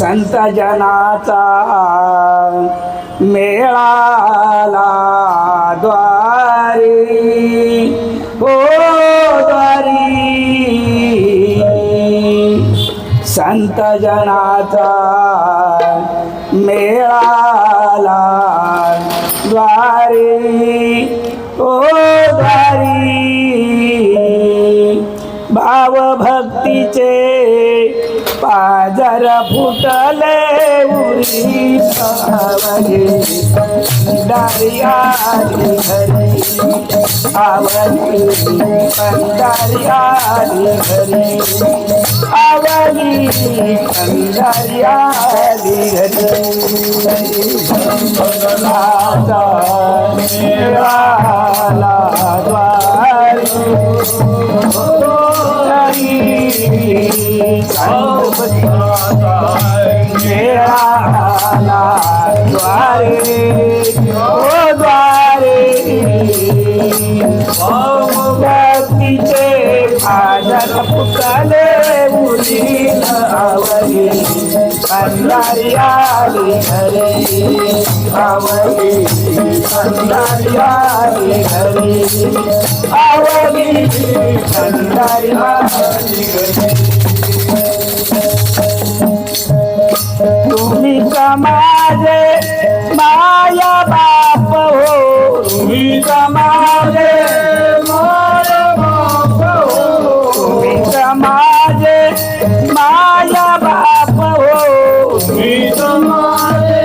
संत जनाचा मेळाला द्वारी ओ द्वारी संत जनाचा मेळाला द्वारी ओ द्वारी भाव भक्तीचे पाजर फुटले उरी आवली पंढरिया घरी आवली पंढरिया घरी आवली पंढरिया घरी नाचा मेळाला द्वारी मेळाला द्वारे ओ द्वारे भक्तीचे भाजन फुटले मुली आवली पंढरिया घरी आवली पंढरिया घरी आवली पंढरिया घरी तुम्ही का माझे माया बाप हो तुम्ही का माझे माया बाप हो तुम्ही का माझे माया बाप हो तुम्ही का माझे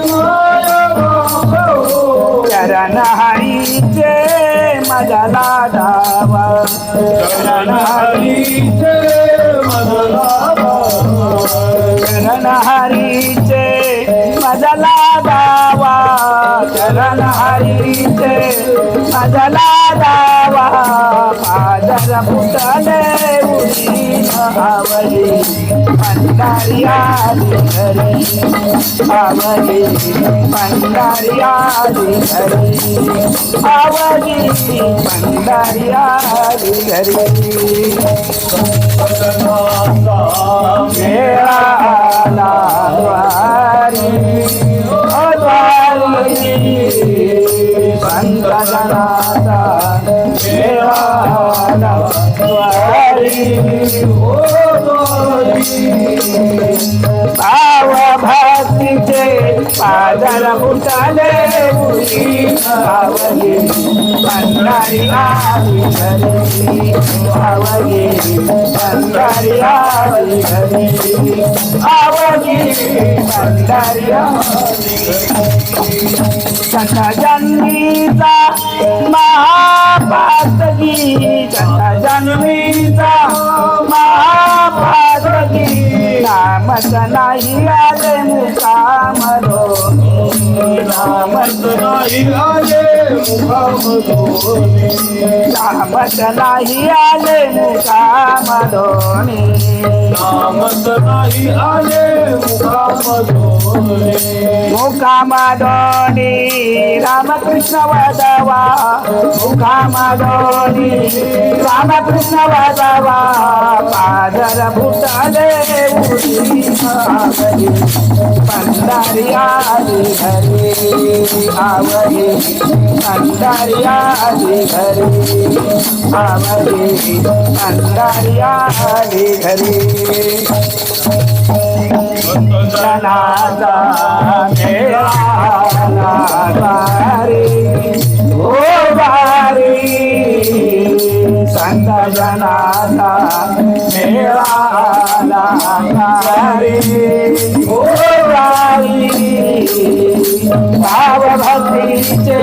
माया बाप हो चरण हरीचे माझा लाडावा चरण हरीचे माझा लाडावा चरण हरीचे मजला दावा चरण हरीचे मजला दावा पादर फुटले उरी आवली पंढरिया घरी आवली पंढरिया घरी आवली पंढरिया घरी मेळाला द्वारी ओ द्वारी संत जनाचा मेळाला द्वारी ओ द्वारी भाव भक्तीचे पादर फुटले मुली आवली पंढरिया घरी आवली पंढरिया घरी आवली पंढरिया संत जन्मीचा महापातकी संत जन्मीचा महापातकी नामच नाही आले मुखामधोनी नामच नाही आले मुखामधोनी नामच नाही आले मुखामधोनी नामच नाही आले मुखामधोनी मुखामधोनी रामकृष्ण वाजवा मुखामधोनी रामकृष्ण वाजवा पादर फुटले उरी आवली पंढरिया घरी आवली पंढरिया घरी आवली पंढरिया घरी जनाचा मेळाला द्वारी ओ द्वारी संत जनाचा मेळाला द्वारी ओ द्वारी भाव भक्तीचे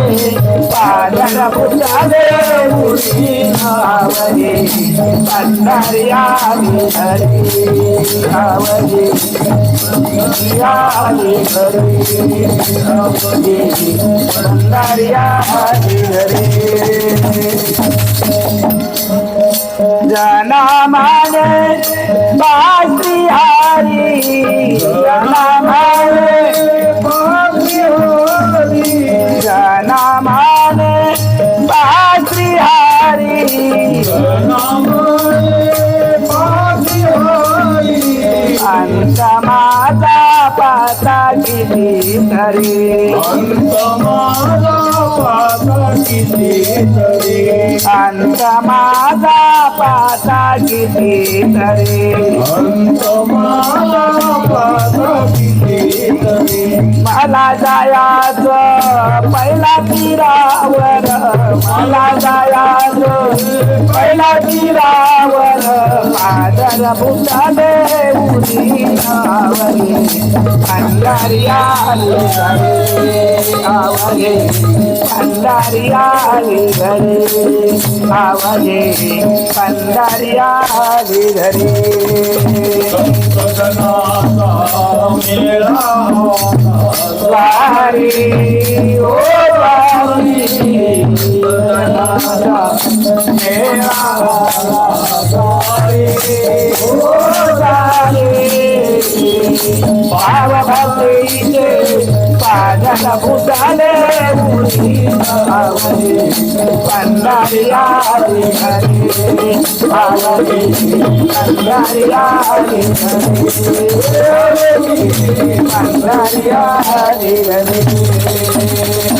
पादर फुटले मुली आवली पंढरिया घरी आवली पंढरिया घरी आवली पंढरिया घरी जना माने बासी हरी जना माने बासी हरी जना माने बासी हरी जना माने बासी हरी अंत माता किती तरी अंत माझा पाता किती तरी अंत माझा पाता किती तरी अंत माझा पाता किती तरी मला जायाचं पहिला तीरावर मला जायाचं पहिला तीरावर पादर बुटाले उडी नावरे अंधारी आली घरे आवाजे अंधारी आली घरे आवाजे अंधारी आली घरे संतजनाचा मेळा वारी ओ वारी जनाचा मेळा वारी ओ वारी भाव भक्तीचे पादन फुटाले उडी नावरे पंढरी आली घरी आवाजे पंढरी आली घरी पंढरी आली घरी